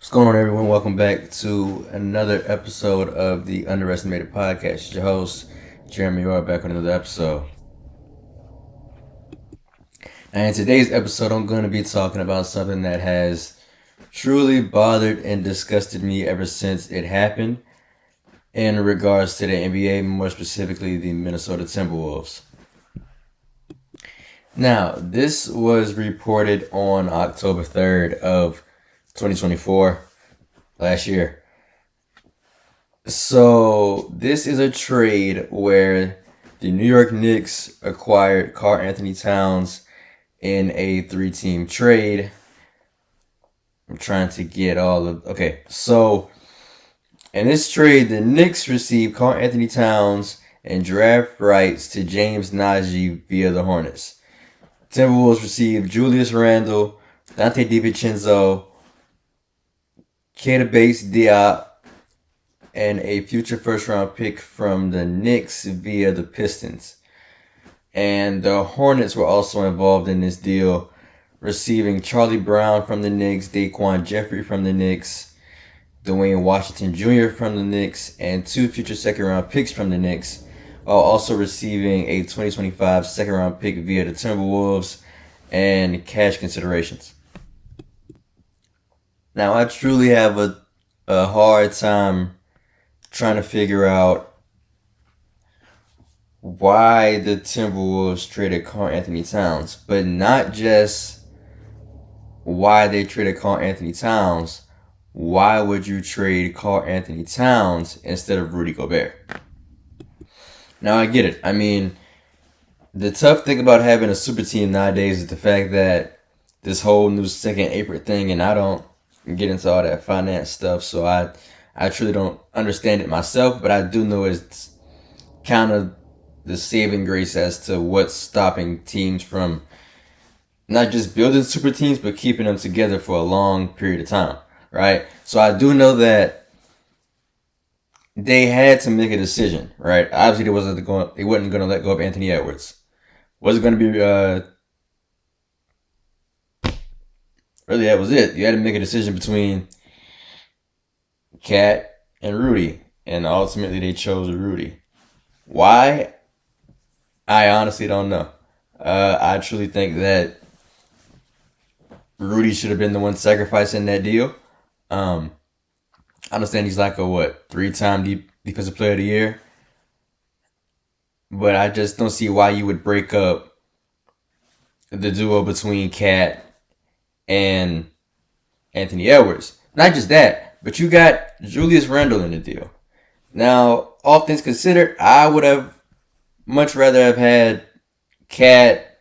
What's going on, everyone? Welcome back to another episode of the Underestimated Podcast. It's your host, Jeremy Orr, back on another episode. And in today's episode, I'm going to be talking about something that has truly bothered and disgusted me ever since it happened in regards to the NBA, more specifically the Minnesota Timberwolves. Now, this was reported on October 3rd of 2024, last year. So this is a trade where the New York Knicks acquired Karl-Anthony Towns in a 3-team trade. I'm trying to get all of... Okay, so in this trade, the Knicks received Karl-Anthony Towns and draft rights to James Nagy via the Hornets. Timberwolves received Julius Randle, Dante DiVincenzo, Keita Bates-Diop, and a future first-round pick from the Knicks via the Pistons. And the Hornets were also involved in this deal, receiving Charlie Brown from the Knicks, Daquan Jeffrey from the Knicks, Dwayne Washington Jr. from the Knicks, and 2 future second-round picks from the Knicks, while also receiving a 2025 second-round pick via the Timberwolves and cash considerations. Now, I truly have a hard time trying to figure out why the Timberwolves traded Karl-Anthony Towns, but not just why they traded Karl-Anthony Towns. Why would you trade Karl-Anthony Towns instead of Rudy Gobert? Now, I get it. I mean, the tough thing about having a super team nowadays is the fact that this whole new second apron thing, and I don't get into all that finance stuff, so I truly don't understand it myself, but I do know it's kind of the saving grace as to what's stopping teams from not just building super teams, but keeping them together for a long period of time, right? So I do know that they had to make a decision, right? Obviously, they wasn't going to let go of Anthony Edwards. Was it going to be really, that was it. You had to make a decision between Cat and Rudy, and ultimately they chose Rudy. Why? I honestly don't know. I truly think that Rudy should have been the one sacrificing that deal. I understand he's like a 3-time defensive player of the year, but I just don't see why you would break up the duo between Cat and Anthony Edwards. Not just that, but you got Julius Randle in the deal. Now, all things considered, I would have much rather have had Cat,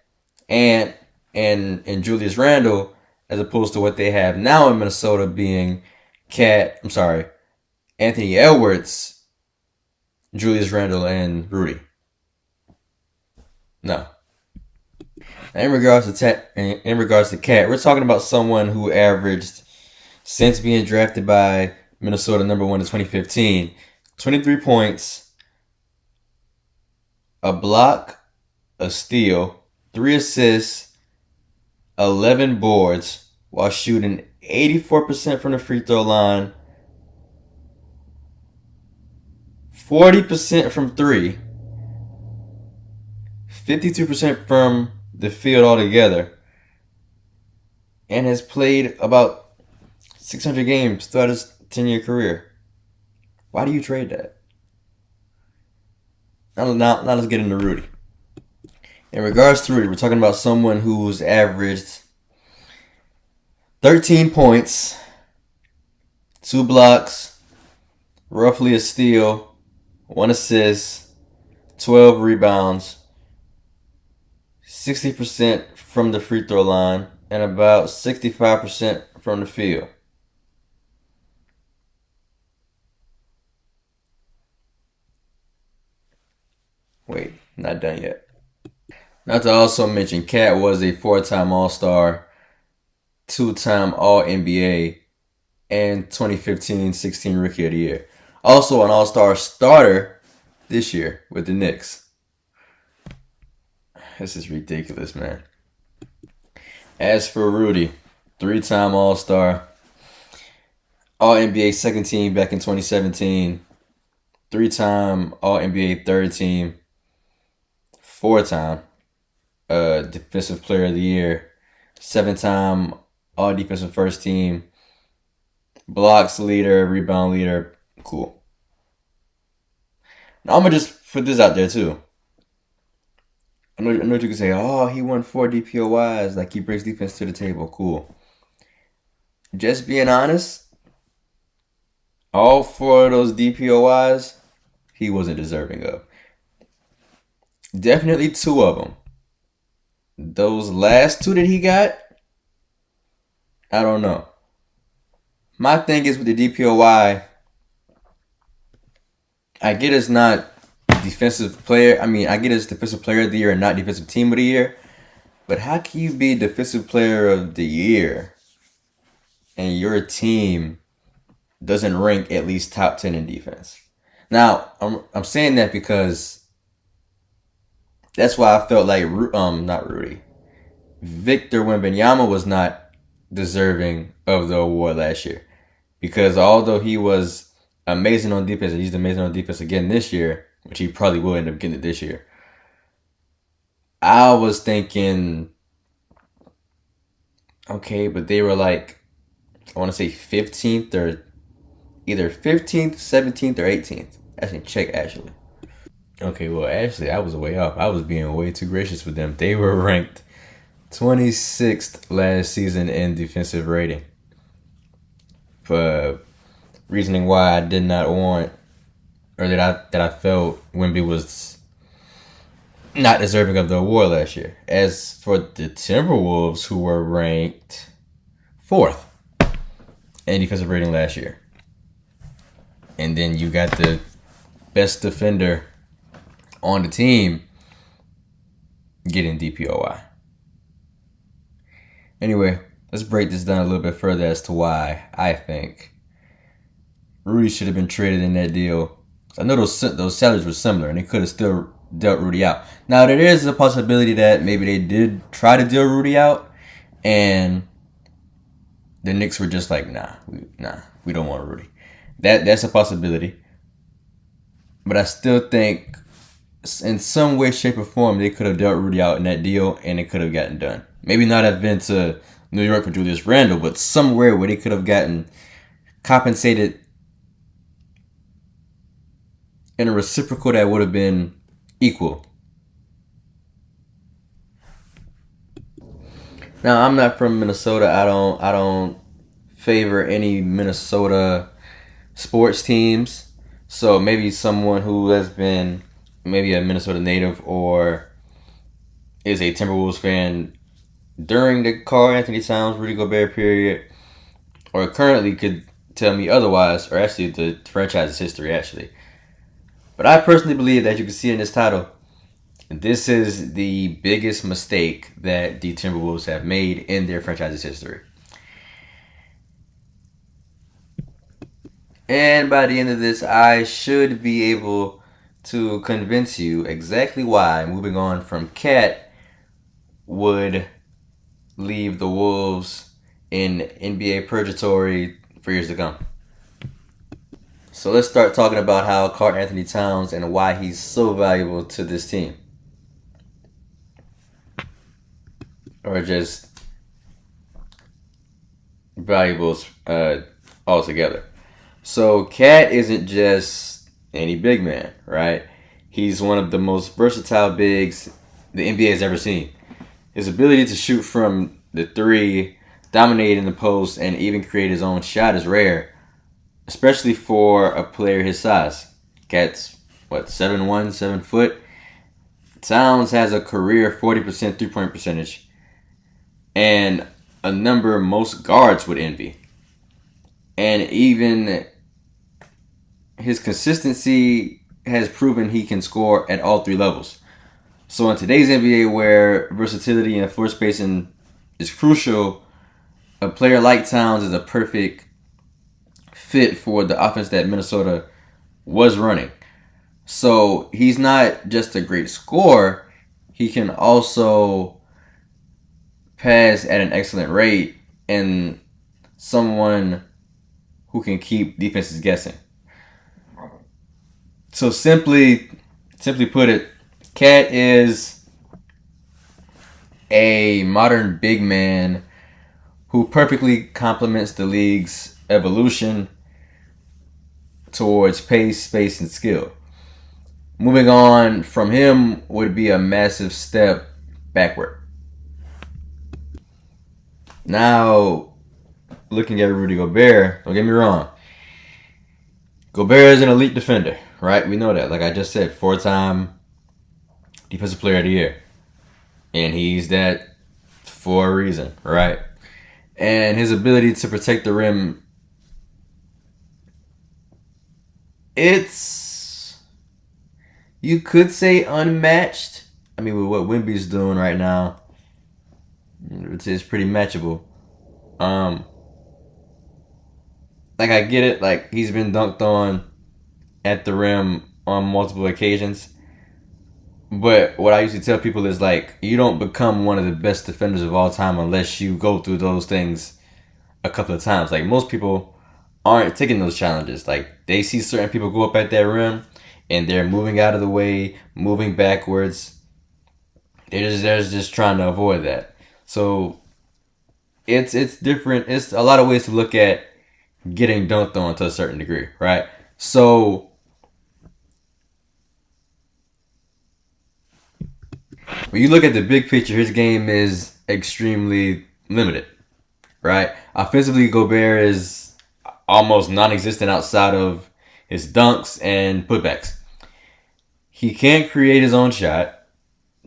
Ant, and Julius Randle as opposed to what they have now in Minnesota being Anthony Edwards, Julius Randle, and Rudy. No. In regards to Cat, we're talking about someone who averaged, since being drafted by Minnesota number 1 in 2015, 23 points, a block, a steal, 3 assists, 11 boards, while shooting 84% from the free throw line, 40% from 3, 52% from the field altogether, and has played about 600 games throughout his 10-year career. Why do you trade that? Now let's get into Rudy. In regards to Rudy, we're talking about someone who's averaged 13 points, 2 blocks, roughly a steal, 1 assist, 12 rebounds, 60% from the free throw line, and about 65% from the field. Wait, not done yet. Not to also mention, Cat was a 4-time All-Star, 2-time All-NBA, and 2015-16 Rookie of the Year. Also an All-Star starter this year with the Knicks. This is ridiculous, man. As for Rudy, 3-time All-Star, All NBA second team back in 2017, 3-time All NBA third team, 4-time Defensive Player of the Year, 7-time All Defensive First Team, blocks leader, rebound leader. Cool. Now I'm gonna just put this out there too. I know you can say, oh, he won 4 DPOYs, like he brings defense to the table. Cool. Just being honest, all 4 of those DPOYs, he wasn't deserving of. Definitely 2 of them. Those last 2 that he got, I don't know. My thing is with the DPOY, I get it's not defensive player. I mean, I get it's defensive player of the year and not defensive team of the year. But how can you be defensive player of the year and your team doesn't rank at least top 10 in defense? Now, I'm saying that because that's why I felt like not Rudy. Victor Wembanyama was not deserving of the award last year. Because although he was amazing on defense, and he's amazing on defense again this year, which he probably will end up getting it this year, I was thinking, okay, but they were like, I want to say 15th or either 15th, 17th, or 18th. I can check actually. Okay, well, actually, I was way off. I was being way too gracious with them. They were ranked 26th last season in defensive rating. For reasoning why I did not want, or that I felt Wemby was not deserving of the award last year. As for the Timberwolves, who were ranked 4th in defensive rating last year, and then you got the best defender on the team getting DPOY. Anyway, let's break this down a little bit further as to why I think Rudy should have been traded in that deal. I know those salaries were similar, and they could have still dealt Rudy out. Now, there is a possibility that maybe they did try to deal Rudy out, and the Knicks were just like, nah, we don't want Rudy. That's a possibility. But I still think in some way, shape, or form, they could have dealt Rudy out in that deal, and it could have gotten done. Maybe not have been to New York for Julius Randle, but somewhere where they could have gotten compensated in a reciprocal that would have been equal. Now, I'm not from Minnesota. I don't favor any Minnesota sports teams. So maybe someone who has been maybe a Minnesota native or is a Timberwolves fan during the Karl-Anthony Towns, Rudy Gobert period, or currently could tell me otherwise, or actually the franchise's history actually. But I personally believe that you can see in this title, this is the biggest mistake that the Timberwolves have made in their franchise's history. And by the end of this, I should be able to convince you exactly why moving on from Cat would leave the Wolves in NBA purgatory for years to come. So let's start talking about how Karl-Anthony Towns and why he's so valuable to this team. Or just valuables altogether. So Cat isn't just any big man, right? He's one of the most versatile bigs the NBA has ever seen. His ability to shoot from the 3, dominate in the post, and even create his own shot is rare, especially for a player his size. Cat's, 7'1", 7 foot. Towns has a career 40% three-point percentage, and a number most guards would envy. And even his consistency has proven he can score at all 3 levels. So in today's NBA, where versatility and floor spacing is crucial, a player like Towns is a perfect fit for the offense that Minnesota was running. So he's not just a great scorer, he can also pass at an excellent rate, and someone who can keep defenses guessing. So simply put it, Cat is a modern big man who perfectly complements the league's evolution towards pace, space, and skill. Moving on from him would be a massive step backward. Now, looking at Rudy Gobert, don't get me wrong. Gobert is an elite defender, right? We know that. Like I just said, 4-time Defensive Player of the Year. And he's that for a reason, right? And his ability to protect the rim, it's, you could say unmatched. I mean, with what Wemby's doing right now, it's pretty matchable. Like I get it, like he's been dunked on at the rim on multiple occasions. But what I usually tell people is like you don't become one of the best defenders of all time unless you go through those things a couple of times. Like most people aren't taking those challenges. Like they see certain people go up at that rim and they're moving out of the way, moving backwards. They're just trying to avoid that. So it's different. It's a lot of ways to look at getting dunked on to a certain degree, right? So when you look at the big picture, his game is extremely limited, right? Offensively, Gobert is almost non-existent outside of his dunks and putbacks. He can't create his own shot,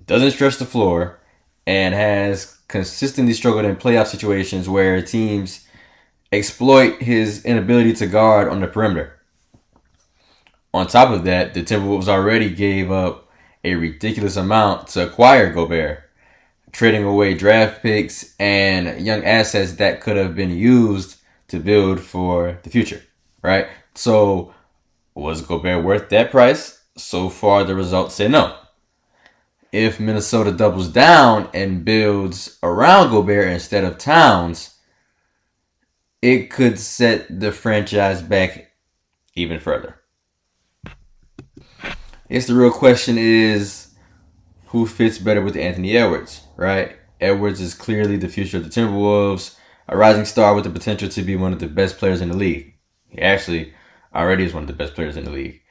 doesn't stretch the floor, and has consistently struggled in playoff situations where teams exploit his inability to guard on the perimeter. On top of that, the Timberwolves already gave up a ridiculous amount to acquire Gobert, trading away draft picks and young assets that could have been used to build for the future, right? So, was Gobert worth that price? So far, the results say no. If Minnesota doubles down and builds around Gobert instead of Towns, it could set the franchise back even further. I guess the real question is who fits better with Anthony Edwards, right? Edwards is clearly the future of the Timberwolves, a rising star with the potential to be one of the best players in the league. He actually already is one of the best players in the league.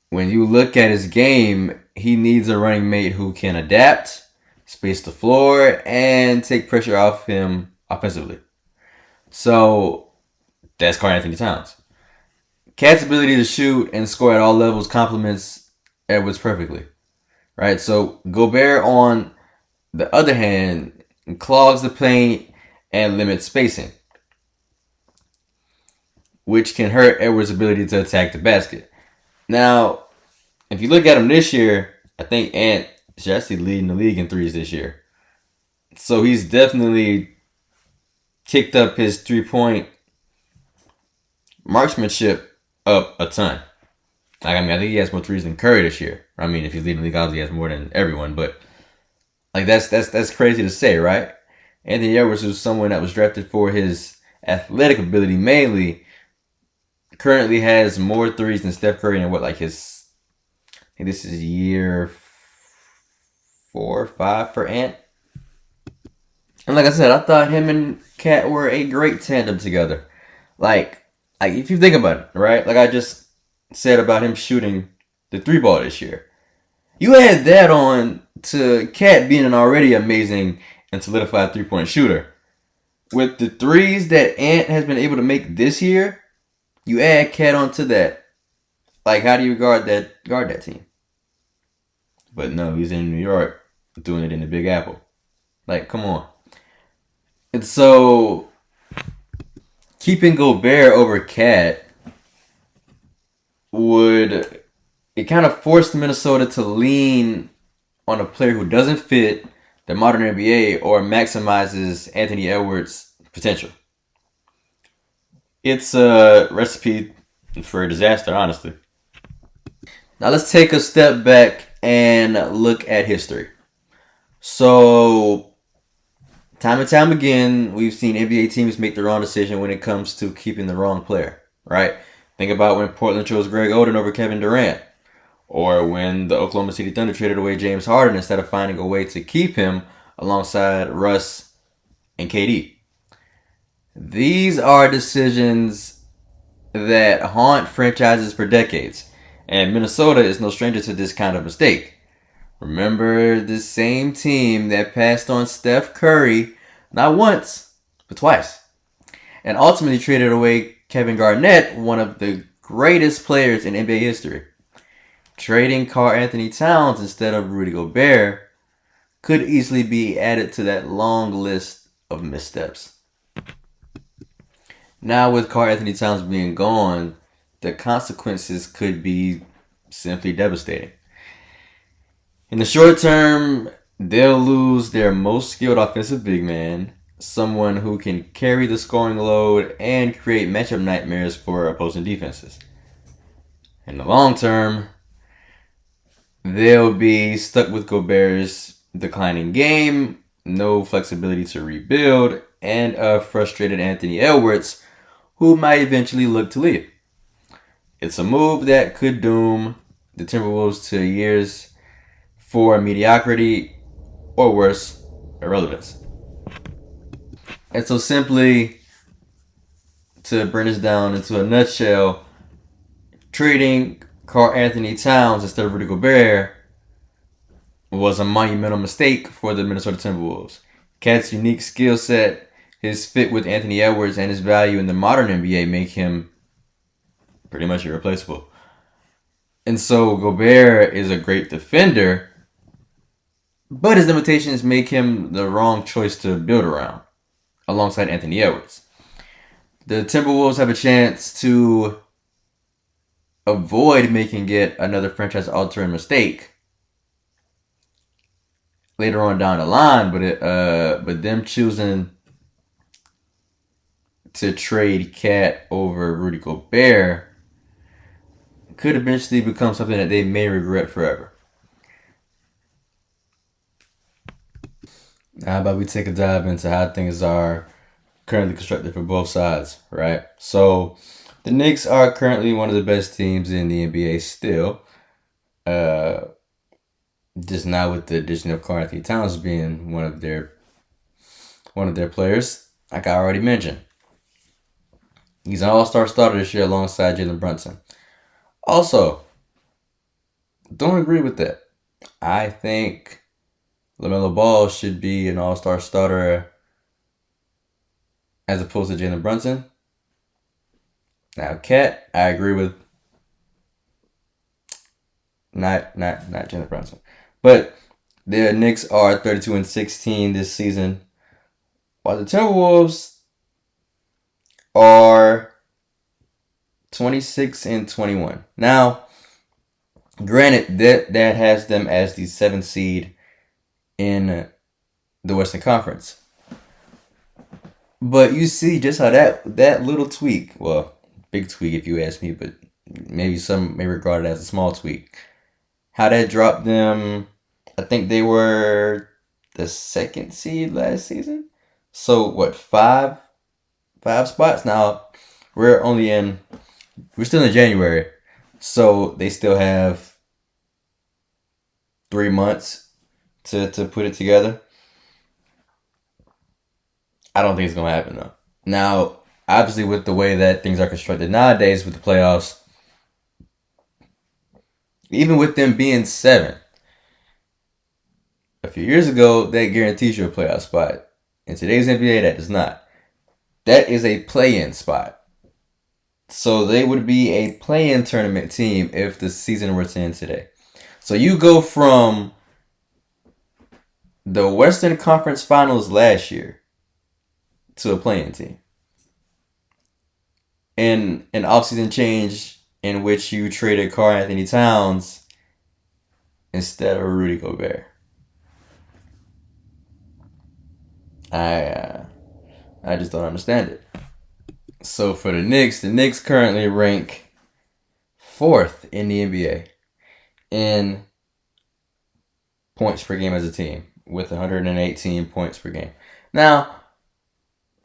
When you look at his game, he needs a running mate who can adapt, space the floor, and take pressure off him offensively. So that's Karl-Anthony Towns. Cat's ability to shoot and score at all levels complements Edwards perfectly, right? So Gobert, on the other hand, clogs the paint and limits spacing, which can hurt Edwards' ability to attack the basket. Now, if you look at him this year, I think Ant is actually leading the league in threes this year. So he's definitely kicked up his 3-point marksmanship up a ton. Like, I mean, I think he has more threes than Curry this year. I mean, if he's leading the league, obviously he has more than everyone. But like that's crazy to say, right? Anthony Edwards was someone that was drafted for his athletic ability mainly. Currently has more threes than Steph Curry in his, I think this is year 4 or 5 for Ant. And like I said, I thought him and Cat were a great tandem together. Like if you think about it, right? Like I just said about him shooting the 3-ball this year. You add that on to Cat being an already amazing and solidified 3-point shooter. With the threes that Ant has been able to make this year, you add Cat onto that. Like, how do you guard that team? But no, he's in New York doing it in the Big Apple. Like, come on. And so, keeping Gobert over Cat it kind of forced Minnesota to lean on a player who doesn't fit the modern NBA or maximizes Anthony Edwards' potential. It's a recipe for a disaster, honestly. Now let's take a step back and look at history. So, Time and time again, we've seen NBA teams make the wrong decision when it comes to keeping the wrong player, right? Think about when Portland chose Greg Oden over Kevin Durant, or when the Oklahoma City Thunder traded away James Harden instead of finding a way to keep him alongside Russ and KD. These are decisions that haunt franchises for decades, and Minnesota is no stranger to this kind of mistake. Remember the same team that passed on Steph Curry not once, but twice, and ultimately traded away Kevin Garnett, one of the greatest players in NBA history. Trading Karl-Anthony Towns instead of Rudy Gobert could easily be added to that long list of missteps. Now, with Karl-Anthony Towns being gone, the consequences could be simply devastating. In the short term, they'll lose their most skilled offensive big man, someone who can carry the scoring load and create matchup nightmares for opposing defenses. In the long term, they'll be stuck with Gobert's declining game, no flexibility to rebuild, and a frustrated Anthony Edwards who might eventually look to leave. It's a move that could doom the Timberwolves to years for mediocrity or worse, irrelevance. And so simply to bring this down into a nutshell, trading Karl-Anthony Towns instead of Rudy Gobert was a monumental mistake for the Minnesota Timberwolves. KAT's unique skill set, his fit with Anthony Edwards, and his value in the modern NBA make him pretty much irreplaceable. And so Gobert is a great defender, but his limitations make him the wrong choice to build around, alongside Anthony Edwards. The Timberwolves have a chance to avoid making yet another franchise-altering mistake later on down the line, but them choosing to trade KAT over Rudy Gobert could eventually become something that they may regret forever. Now, how about we take a dive into how things are currently constructed for both sides, right? So, the Knicks are currently one of the best teams in the NBA still. Just now with the addition of Karl-Anthony Towns being one of their players, like I already mentioned. He's an all-star starter this year alongside Jalen Brunson. Also, don't agree with that. I think LaMelo Ball should be an all-star starter as opposed to Jalen Brunson. Now, KAT, I agree with. Not Jalen Brunson. But the Knicks are 32-16 this season, while the Timberwolves are 26-21. Now, granted, that has them as the 7th seed in the Western Conference. But you see just how that little tweak, well, big tweak if you ask me, but maybe some may regard it as a small tweak, how that dropped them. I think they were the 2nd seed last season. So what, five spots? Now we're still in January, so they still have 3 months to put it together. I don't think it's gonna happen though. Now, obviously, with the way that things are constructed nowadays with the playoffs, even with them being 7, a few years ago, that guarantees you a playoff spot. In today's NBA, that does not. That is a play-in spot. So they would be a play-in tournament team if the season were to end today. So you go from the Western Conference Finals last year to a play-in team. And an offseason change in which you traded Karl-Anthony Towns instead of Rudy Gobert. I just don't understand it. So for the Knicks currently rank 4th in the NBA in points per game as a team with 118 points per game. Now,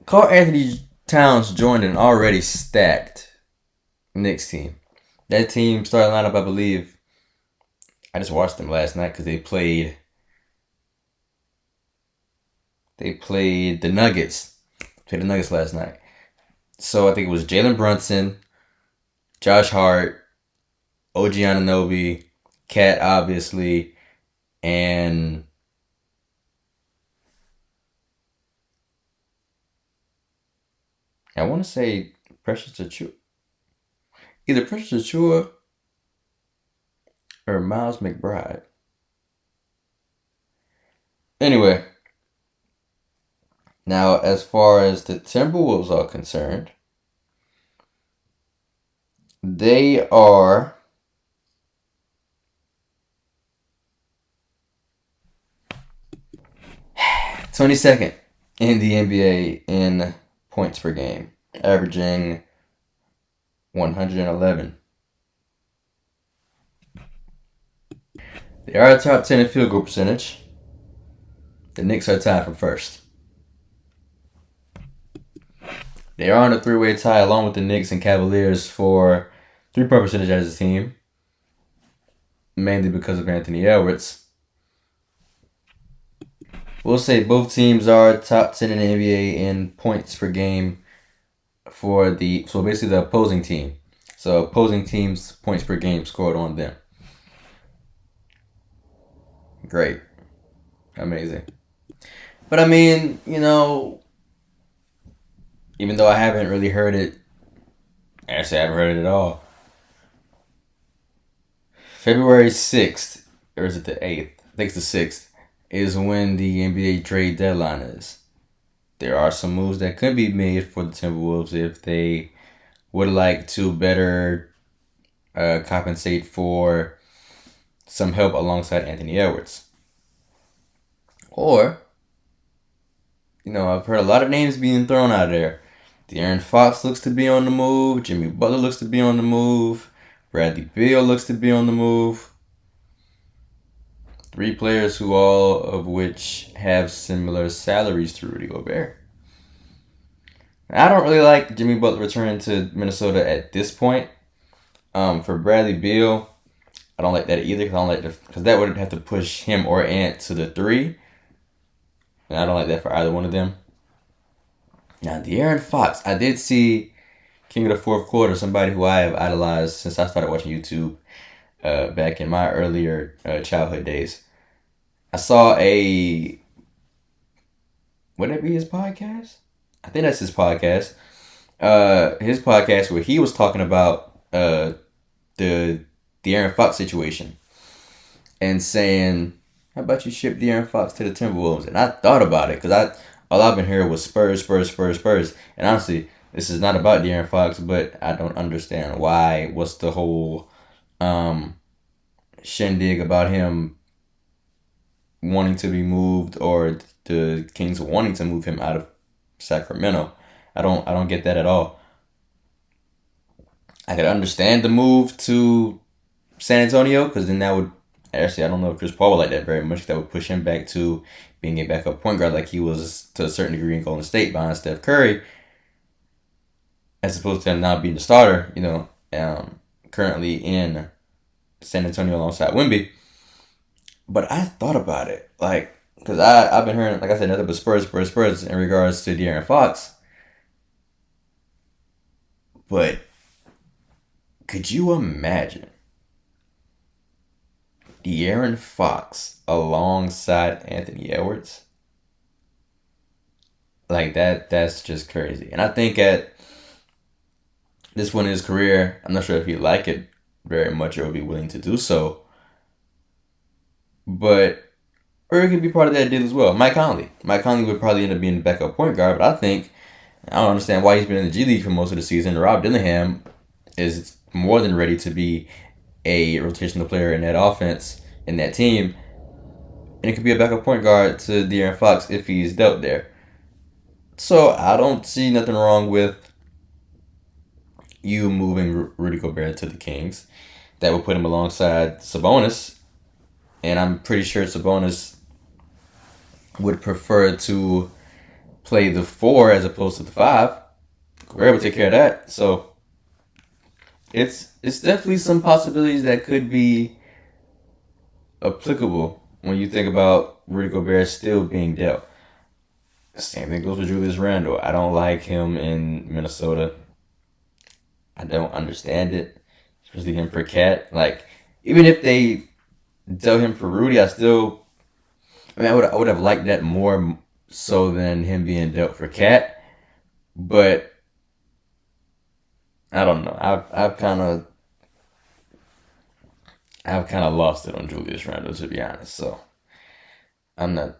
Karl Anthony Towns joined an already stacked Knicks team. That team starting lineup, I believe. I just watched them last night because they played. They played the Nuggets. Played the Nuggets last night. So I think it was Jalen Brunson, Josh Hart, OG Anunoby, Cat obviously, and I want to say Precious Achua. Either Precious Achua or Miles McBride. Anyway, now as far as the Timberwolves are concerned, they are 22nd in the NBA in points per game, averaging 111. They are top 10 in field goal percentage. The Knicks are tied for first. They are on a three-way tie along with the Knicks and Cavaliers for three-point percentage as a team, mainly because of Anthony Edwards. We'll say both teams are top 10 in the NBA in points per game so basically the opposing team. So opposing teams' points per game scored on them. Great. Amazing. But I mean, even though I haven't really heard it, actually I haven't heard it at all. February 6th, or is it the 8th? I think it's the 6th, is when the NBA trade deadline is. There are some moves that could be made for the Timberwolves if they would like to better compensate for some help alongside Anthony Edwards. Or, I've heard a lot of names being thrown out there. De'Aaron Fox looks to be on the move. Jimmy Butler looks to be on the move. Bradley Beal looks to be on the move. Three players who all of which have similar salaries to Rudy Gobert. I don't really like Jimmy Butler returning to Minnesota at this point. For Bradley Beal, I don't like that either because that would have to push him or Ant to the 3. And I don't like that for either one of them. Now, De'Aaron Fox, I did see King of the Fourth Quarter, somebody who I have idolized since I started watching YouTube back in my earlier childhood days. I saw would that be his podcast? I think that's his podcast. His podcast where he was talking about the De'Aaron Fox situation and saying, how about you ship De'Aaron Fox to the Timberwolves? And I thought about it because all I've been hearing was Spurs. And honestly, this is not about De'Aaron Fox, but I don't understand why. What's the whole shindig about him wanting to be moved or the Kings wanting to move him out of Sacramento? I don't get that at all. I could understand the move to San Antonio because then that would actually, I don't know if Chris Paul would like that very much. That would push him back to being a backup point guard like he was to a certain degree in Golden State behind Steph Curry, as opposed to him now being the starter, currently in San Antonio alongside Wemby. But I thought about it, because I've been hearing, like I said, nothing but Spurs in regards to De'Aaron Fox. But could you imagine De'Aaron Fox alongside Anthony Edwards? Like that's just crazy. And I think at this point in his career, I'm not sure if he'd like it very much or would be willing to do so. But, or it could be part of that deal as well. Mike Conley. Mike Conley would probably end up being the backup point guard, but I don't understand why he's been in the G League for most of the season. Rob Dillingham is more than ready to be a rotational player in that offense, in that team. And it could be a backup point guard to De'Aaron Fox if he's dealt there. So I don't see nothing wrong with you moving Rudy Gobert to the Kings. That would put him alongside Sabonis. And I'm pretty sure Sabonis would prefer to play the 4 as opposed to the 5. We're able to take care of that. So it's definitely some possibilities that could be applicable when you think about Rudy Gobert still being dealt. Same thing goes with Julius Randle. I don't like him in Minnesota. I don't understand it, especially him for Cat. Like, even if they dealt him for Rudy, I would have liked that more so than him being dealt for Cat. But I don't know. I've kind of lost it on Julius Randle, to be honest. So I'm not.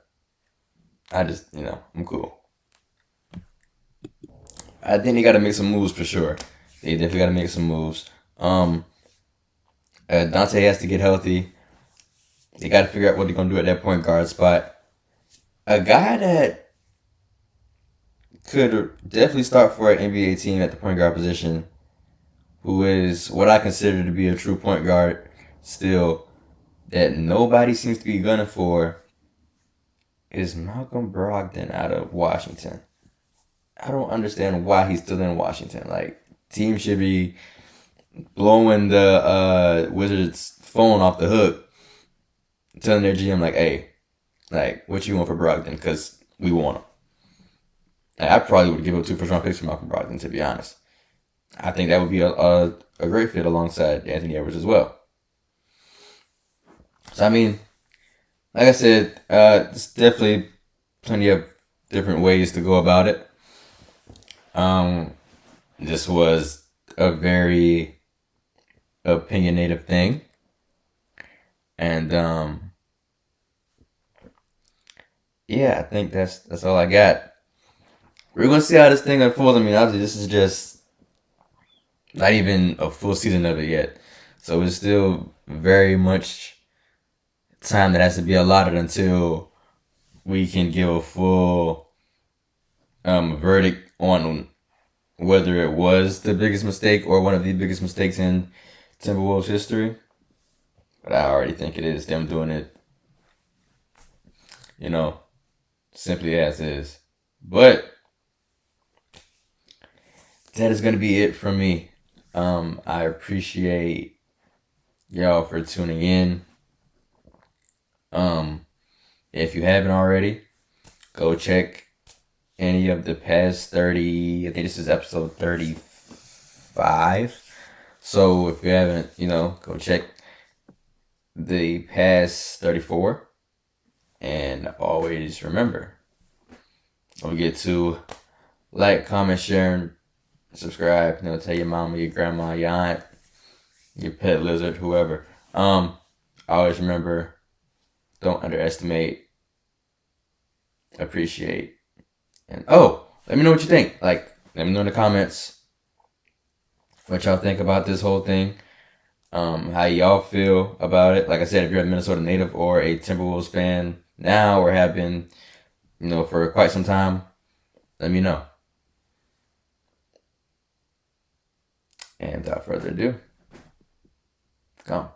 I just, I'm cool. I think they got to make some moves for sure. They definitely got to make some moves. Um, Dante has to get healthy. They got to figure out what they're gonna do at that point guard spot. A guy that could definitely start for an NBA team at the point guard position, who is what I consider to be a true point guard still, that nobody seems to be gunning for, is Malcolm Brogdon out of Washington. I don't understand why he's still in Washington. Like, team should be blowing the Wizards' phone off the hook, telling their GM like, "Hey, like, what you want for Brogdon? Because we want him." Like, I probably would give up 2 first-round picks for Malcolm Brogdon, to be honest. I think that would be a great fit alongside Anthony Edwards as well. So I mean, like I said, there's definitely plenty of different ways to go about it. Um, this was a very opinionative thing, and yeah, I think that's all I got. We're gonna see how this thing unfolds. I mean, obviously, this is just not even a full season of it yet, so it's still very much time that has to be allotted until we can give a full verdict on whether it was the biggest mistake or one of the biggest mistakes in Timberwolves history. But I already think it is them doing it, you know, simply as is. But that is going to be it from me. I appreciate y'all for tuning in. If you haven't already, go check any of the past 30. I think this is episode 35. So if you haven't, go check the past 34. And always remember, don't forget to like, comment, share, and subscribe. Tell your mama, your grandma, your aunt, your pet lizard, whoever. Always remember, don't underestimate, appreciate, and let me know what you think. Like, let me know in the comments what y'all think about this whole thing. How y'all feel about it. Like I said, if you're a Minnesota native or a Timberwolves fan now or have been, for quite some time, let me know. And without further ado, come.